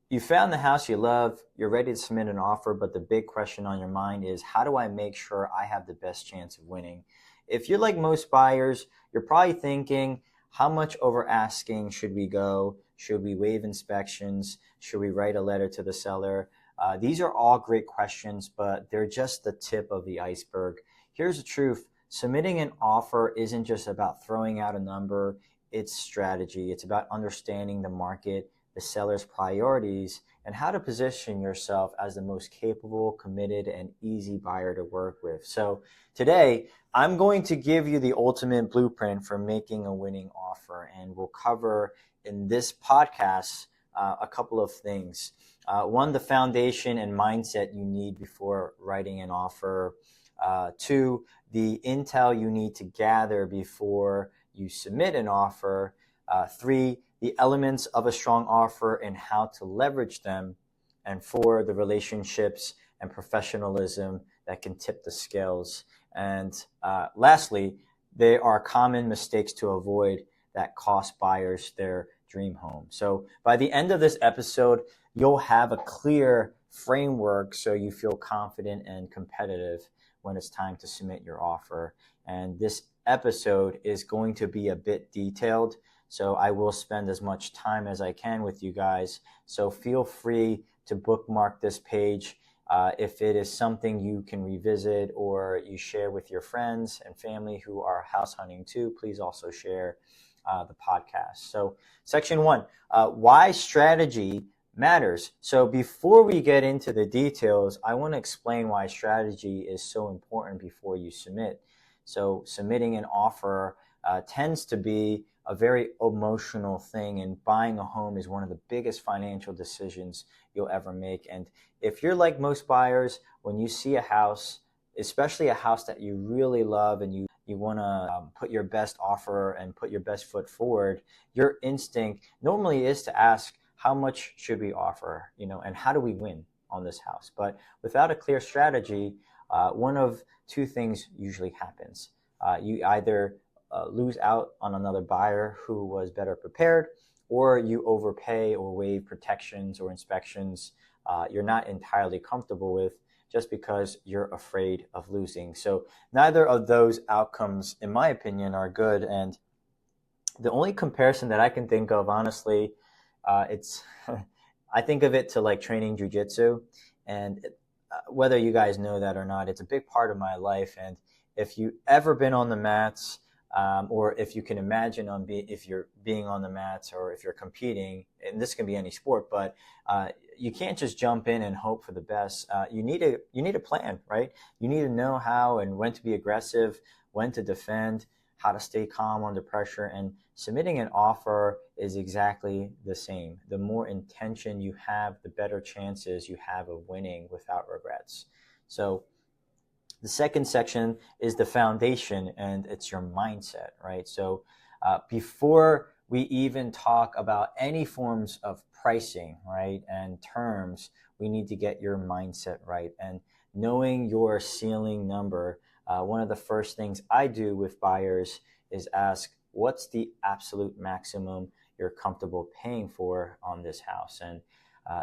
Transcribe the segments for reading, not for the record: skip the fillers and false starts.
You found the house you love, you're ready to submit an offer, but the big question on your mind is, how do I make sure I have the best chance of winning? If you're like most buyers, you're probably thinking, how much over asking should we go? Should we waive inspections? Should we write a letter to the seller? These are all great questions, but they're just the tip of the iceberg. Here's the truth. Submitting an offer isn't just about throwing out a number. It's strategy. It's about understanding the market, the seller's priorities, and how to position yourself as the most capable, committed, and easy buyer to work with. So today, I'm going to give you the ultimate blueprint for making a winning offer, and we'll cover in this podcast a couple of things. One, the foundation and mindset you need before writing an offer. Two, the intel you need to gather before you submit an offer. Three, the elements of a strong offer and how to leverage them. And four, the relationships and professionalism that can tip the scales. And lastly, there are common mistakes to avoid that cost buyers their dream home. So by the end of this episode, you'll have a clear framework so you feel confident and competitive when it's time to submit your offer. And this episode is going to be a bit detailed, so I will spend as much time as I can with you guys. So feel free to bookmark this page. If it is something you can revisit or you share with your friends and family who are house hunting too, please also share the podcast. So section one, why strategy matters. So before we get into the details, I want to explain why strategy is so important before you submit. So submitting an offer tends to be a very emotional thing, and buying a home is one of the biggest financial decisions you'll ever make. And if you're like most buyers, when you see a house, especially a house that you really love and you want to put your best offer and put your best foot forward, your instinct normally is to ask, how much should we offer, and how do we win on this house? But without a clear strategy, one of two things usually happens. You either lose out on another buyer who was better prepared, or you overpay or waive protections or inspections you're not entirely comfortable with just because you're afraid of losing. So neither of those outcomes, in my opinion, are good. And the only comparison that I can think of, honestly, it's I think of it to like training jujitsu, and whether you guys know that or not, it's a big part of my life. And if you ever been on the mats, or if you can imagine if you're being on the mats or if you're competing, and this can be any sport, but you can't just jump in and hope for the best. You need a plan, right? You need to know how and when to be aggressive, when to defend, how to stay calm under pressure. And submitting an offer is exactly the same. The more intention you have, the better chances you have of winning without regrets. So the second section is the foundation, and it's your mindset, right? So before we even talk about any forms of pricing, right, and terms, we need to get your mindset right. And knowing your ceiling number, one of the first things I do with buyers is ask, what's the absolute maximum you're comfortable paying for on this house? And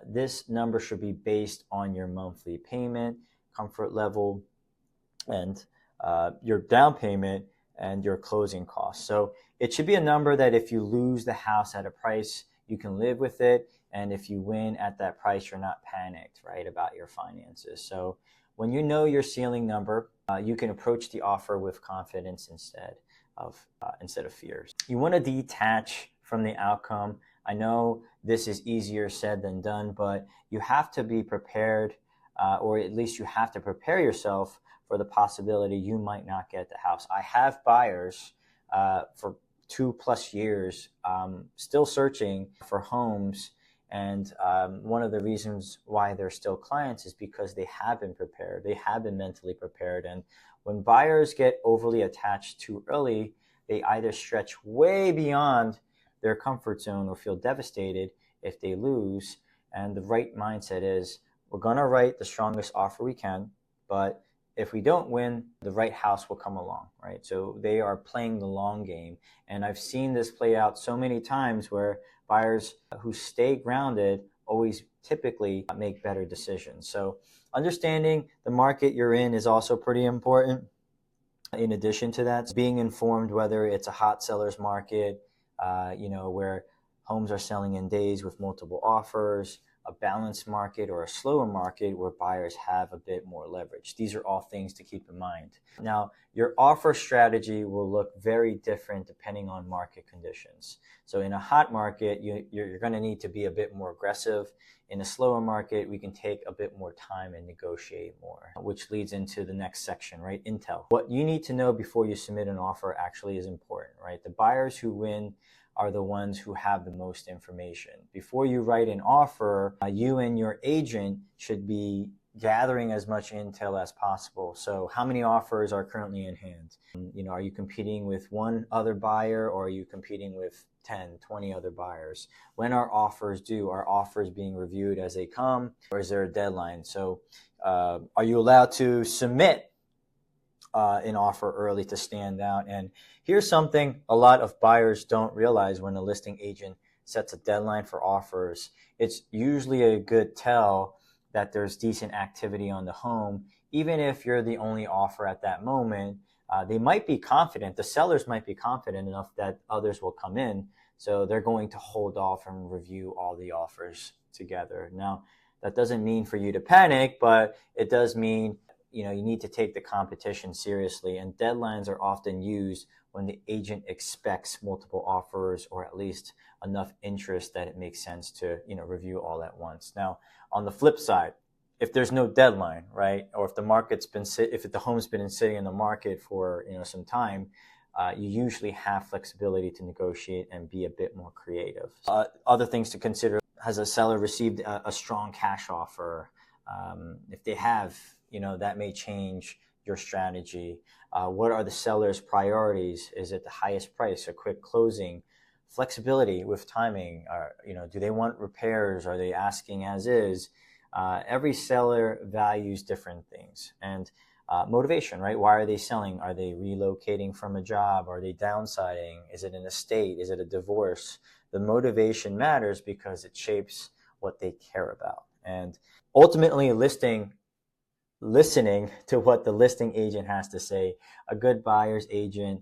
this number should be based on your monthly payment, comfort level, and your down payment and your closing costs. So it should be a number that if you lose the house at a price, you can live with it. And if you win at that price, you're not panicked, right, about your finances. So when you know your ceiling number, you can approach the offer with confidence instead of fears. You want to detach from the outcome. I know this is easier said than done, but you have to be prepared, or at least you have to prepare yourself for the possibility you might not get the house. I have buyers for 2+ years still searching for homes, and one of the reasons why they're still clients is because they have been prepared. They have been mentally prepared. And when buyers get overly attached too early, they either stretch way beyond their comfort zone or feel devastated if they lose. And the right mindset is, we're going to write the strongest offer we can, but if we don't win, the right house will come along, right? So they are playing the long game. And I've seen this play out so many times where buyers who stay grounded always typically make better decisions. So understanding the market you're in is also pretty important. In addition to that, being informed whether it's a hot seller's market, where homes are selling in days with multiple offers, a balanced market, or a slower market where buyers have a bit more leverage. These are all things to keep in mind. Now, your offer strategy will look very different depending on market conditions. So in a hot market, you're going to need to be a bit more aggressive. In a slower market, we can take a bit more time and negotiate more, which leads into the next section, right? Intel. What you need to know before you submit an offer actually is important, right? The buyers who win are the ones who have the most information. Before you write an offer, you and your agent should be gathering as much intel as possible. So how many offers are currently in hand? Are you competing with one other buyer, or are you competing with 10, 20 other buyers? When are offers due? Are offers being reviewed as they come, or is there a deadline? So are you allowed to submit an offer early to stand out? And here's something a lot of buyers don't realize: when a listing agent sets a deadline for offers, it's usually a good tell that there's decent activity on the home. Even if you're the only offer at that moment, they might be confident, the sellers might be confident enough that others will come in, so they're going to hold off and review all the offers together. Now, that doesn't mean for you to panic, but it does mean you need to take the competition seriously, and deadlines are often used when the agent expects multiple offers, or at least enough interest that it makes sense to review all at once. Now, on the flip side, if there's no deadline, right, or if the home's been sitting in the market for some time, you usually have flexibility to negotiate and be a bit more creative. Other things to consider: has a seller received a strong cash offer? If they have, that may change your strategy. What are the seller's priorities? Is it the highest price, a quick closing? Flexibility with timing. Do they want repairs? Are they asking as is? Every seller values different things. And motivation, right? Why are they selling? Are they relocating from a job? Are they downsizing? Is it an estate? Is it a divorce? The motivation matters because it shapes what they care about. And ultimately, listening to what the listing agent has to say. A good buyer's agent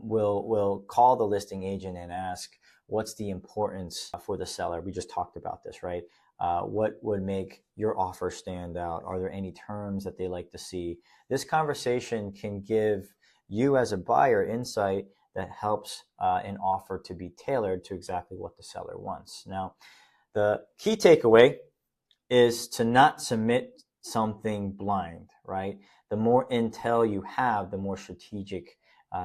will call the listing agent and ask, what's the importance for the seller? We just talked about this, right? What would make your offer stand out? Are there any terms that they like to see? This conversation can give you as a buyer insight that helps an offer to be tailored to exactly what the seller wants. Now, the key takeaway is to not submit something blind, right? The more intel you have, the more strategic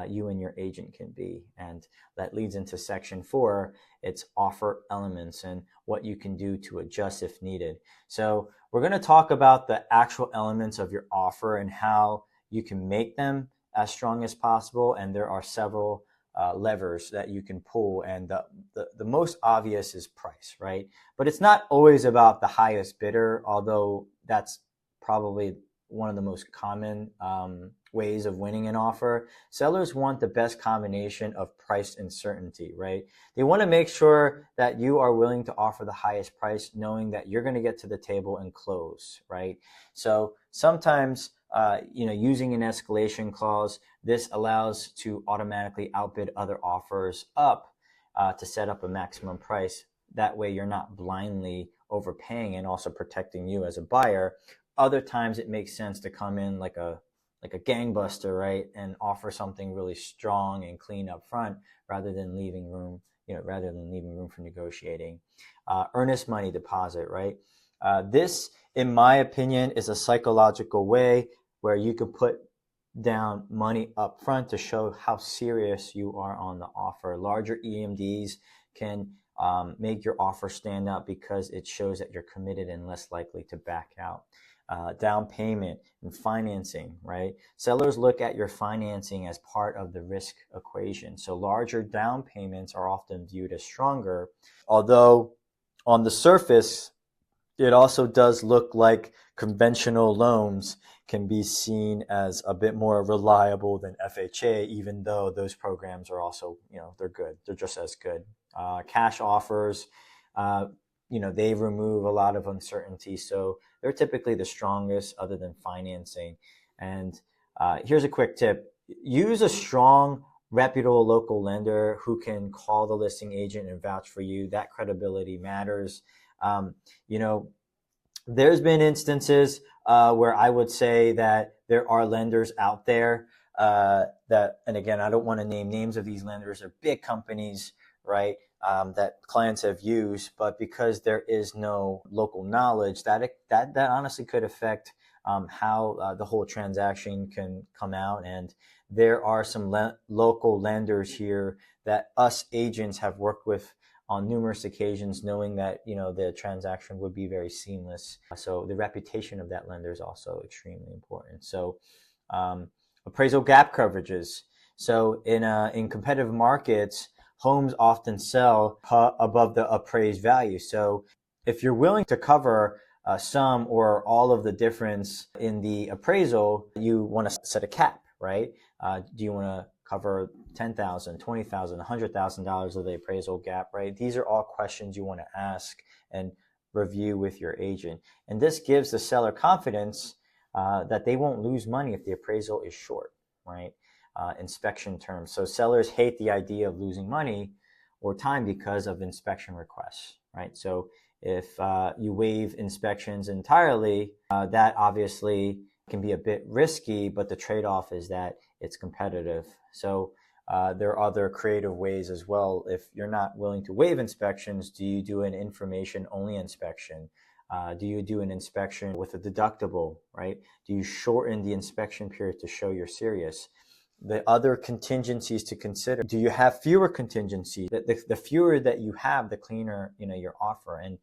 you and your agent can be. And that leads into section 4. It's offer elements and what you can do to adjust if needed. So we're going to talk about the actual elements of your offer and how you can make them as strong as possible. And there are several levers that you can pull, and the most obvious is price, right? But it's not always about the highest bidder, although that's probably one of the most common ways of winning an offer. Sellers want the best combination of price and certainty, right? They want to make sure that you are willing to offer the highest price, knowing that you're going to get to the table and close, right? So sometimes, using an escalation clause, this allows to automatically outbid other offers up to set up a maximum price. That way you're not blindly overpaying and also protecting you as a buyer. Other times it makes sense to come in like a gangbuster, right, and offer something really strong and clean up front rather than leaving room for negotiating. Earnest money deposit, right? This, in my opinion, is a psychological way where you can put down money up front to show how serious you are on the offer. Larger EMDs can make your offer stand out because it shows that you're committed and less likely to back out. Down payment and financing, right? Sellers look at your financing as part of the risk equation. So larger down payments are often viewed as stronger, although on the surface, it also does look like conventional loans can be seen as a bit more reliable than FHA, even though those programs are also, they're good. They're just as good. Cash offers, they remove a lot of uncertainty. So they're typically the strongest other than financing. And here's a quick tip. Use a strong, reputable local lender who can call the listing agent and vouch for you. That credibility matters. There's been instances where I would say that there are lenders out there and again, I don't want to name names of these lenders. They're big companies, right? That clients have used, but because there is no local knowledge, that honestly could affect how the whole transaction can come out. And there are some local lenders here that us agents have worked with on numerous occasions, knowing that the transaction would be very seamless. So the reputation of that lender is also extremely important. So appraisal gap coverages. So in competitive markets, homes often sell above the appraised value. So if you're willing to cover some or all of the difference in the appraisal, you want to set a cap, right? Do you want to cover $10,000, $20,000, $100,000 of the appraisal gap, right? These are all questions you want to ask and review with your agent. And this gives the seller confidence that they won't lose money if the appraisal is short, right? Inspection terms. So sellers hate the idea of losing money or time because of inspection requests, right? So if you waive inspections entirely, that obviously can be a bit risky, but the trade-off is that it's competitive. So there are other creative ways as well. If you're not willing to waive inspections, do you do an information-only inspection? Do you do an inspection with a deductible, right? Do you shorten the inspection period to show you're serious? The other contingencies to consider. Do you have fewer contingencies? The fewer that you have, the cleaner, your offer. And,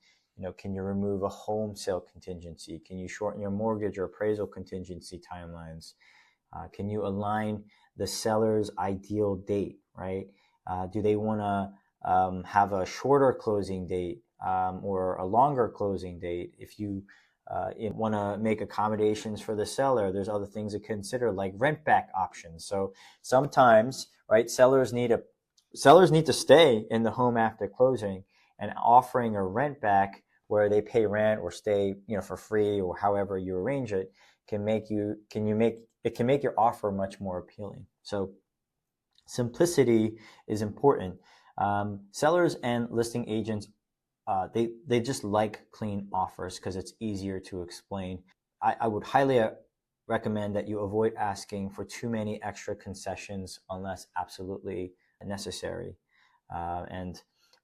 can you remove a home sale contingency? Can you shorten your mortgage or appraisal contingency timelines? Can you align the seller's ideal date, right? Do they want to have a shorter closing date or a longer closing date? If you want to make accommodations for the seller, there's other things to consider, like rent back options. So sometimes, right, sellers need to stay in the home after closing, and offering a rent back where they pay rent or stay, for free or however you arrange it can make your offer much more appealing. So simplicity is important. Sellers and listing agents, they just like clean offers because it's easier to explain. I would highly recommend that you avoid asking for too many extra concessions unless absolutely necessary. And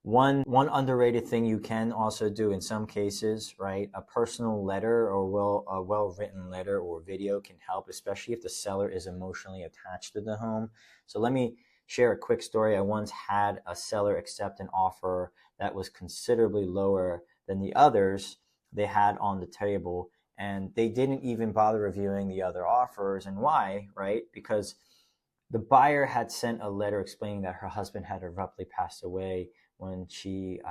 one underrated thing you can also do in some cases, right? A personal letter or a well-written letter or video can help, especially if the seller is emotionally attached to the home. So let me share a quick story. I once had a seller accept an offer that was considerably lower than the others they had on the table, and they didn't even bother reviewing the other offers. And why, right? Because the buyer had sent a letter explaining that her husband had abruptly passed away when she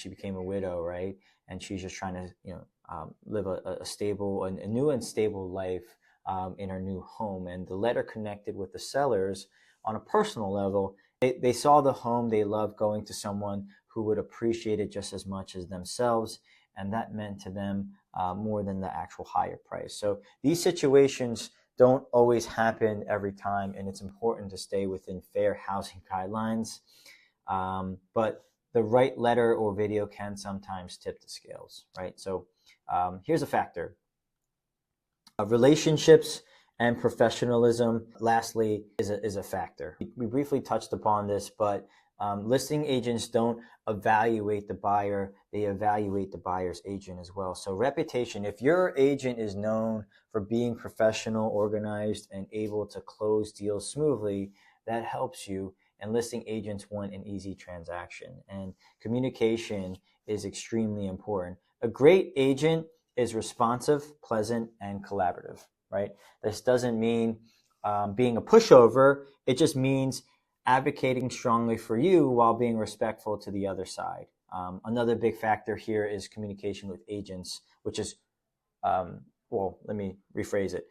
became a widow, right? And she's just trying to live a new and stable life in her new home. And the letter connected with the sellers on a personal level. They saw the home, they loved going to someone who would appreciate it just as much as themselves, and that meant to them more than the actual higher price. So these situations don't always happen every time, and it's important to stay within fair housing guidelines. But the right letter or video can sometimes tip the scales, right? So here's a factor. Relationships and professionalism, lastly, is a factor. We briefly touched upon this, but listing agents don't evaluate the buyer, they evaluate the buyer's agent as well. So reputation, if your agent is known for being professional, organized, and able to close deals smoothly, that helps you. And listing agents want an easy transaction. And communication is extremely important. A great agent is responsive, pleasant, and collaborative, right? This doesn't mean being a pushover. It just means advocating strongly for you while being respectful to the other side. Another big factor here is communication with agents, which is, let me rephrase it.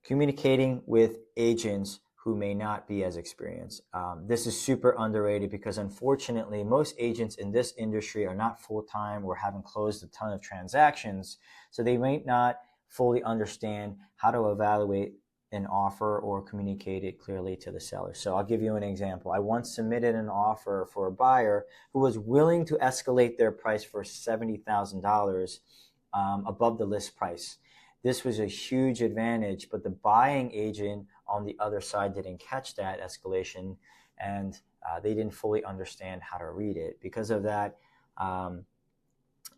Communicating with agents who may not be as experienced. This is super underrated because unfortunately, most agents in this industry are not full-time or haven't closed a ton of transactions, so they may not fully understand how to evaluate an offer or communicate it clearly to the seller. So I'll give you an example. I once submitted an offer for a buyer who was willing to escalate their price for $70,000 above the list price. This was a huge advantage, but the buying agent on the other side didn't catch that escalation, and they didn't fully understand how to read it. Because of that,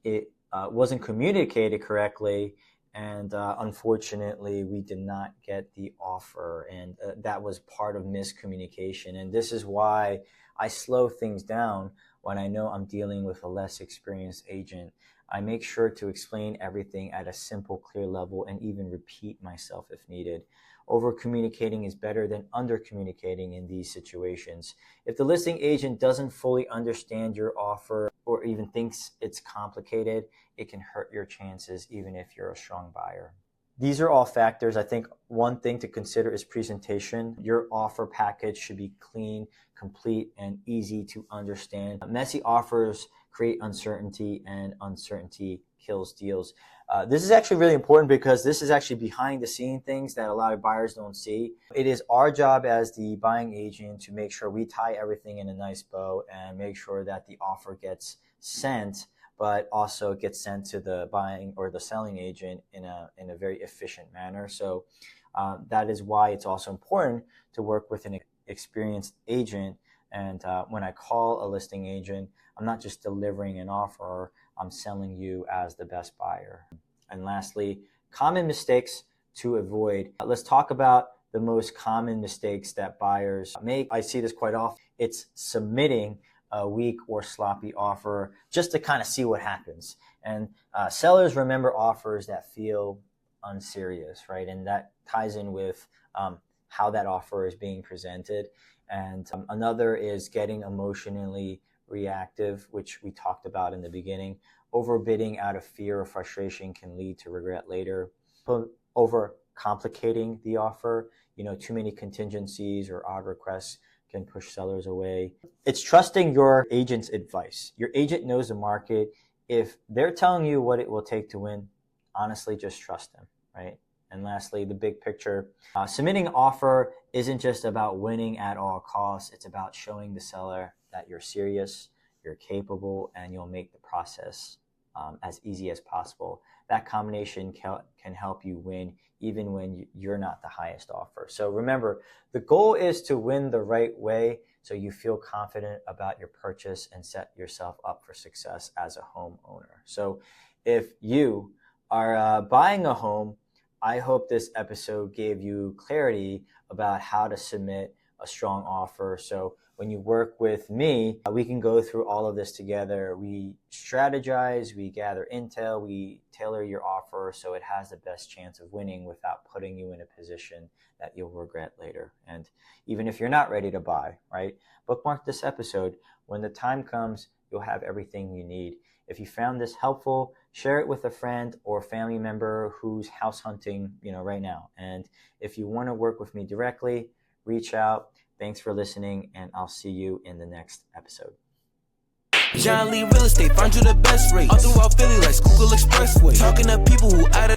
it wasn't communicated correctly, and unfortunately, we did not get the offer, and that was part of miscommunication. And this is why I slow things down when I know I'm dealing with a less experienced agent. I make sure to explain everything at a simple, clear level and even repeat myself if needed. Over-communicating is better than under-communicating in these situations. If the listing agent doesn't fully understand your offer or even thinks it's complicated, it can hurt your chances even if you're a strong buyer. These are all factors. I think one thing to consider is presentation. Your offer package should be clean, complete, and easy to understand. Messy offers create uncertainty, and uncertainty kills deals. This is actually really important because this is actually behind the scene things that a lot of buyers don't see. It is our job as the buying agent to make sure we tie everything in a nice bow and make sure that the offer gets sent, but also gets sent to the buying or the selling agent in a very efficient manner. So that is why it's also important to work with an experienced agent. And when I call a listing agent, I'm not just delivering an offer, I'm selling you as the best buyer. And lastly, common mistakes to avoid. Let's talk about the most common mistakes that buyers make. I see this quite often. It's submitting a weak or sloppy offer just to kind of see what happens. And sellers remember offers that feel unserious, right? And that ties in with how that offer is being presented. And another is getting emotionally reactive, which we talked about in the beginning. Overbidding out of fear or frustration can lead to regret later. Over complicating the offer, too many contingencies or odd requests can push sellers away. It's trusting your agent's advice. Your agent knows the market. If they're telling you what it will take to win, honestly, just trust them, right? And lastly, the big picture. Submitting an offer isn't just about winning at all costs. It's about showing the seller that you're serious, you're capable, and you'll make the process as easy as possible. That combination can help you win even when you're not the highest offer. So remember, the goal is to win the right way so you feel confident about your purchase and set yourself up for success as a homeowner. So if you are buying a home, I hope this episode gave you clarity about how to submit a strong offer. So when you work with me, we can go through all of this together. We strategize, we gather intel, we tailor your offer so it has the best chance of winning without putting you in a position that you'll regret later. And even if you're not ready to buy, right? Bookmark this episode. When the time comes, you'll have everything you need. If you found this helpful, share it with a friend or family member who's house hunting, right now. And if you want to work with me directly, reach out. Thanks for listening, and I'll see you in the next episode. John Lee Real Estate, find you the best rates all throughout Philly like Schuylkill Expressway. Talking to people who out of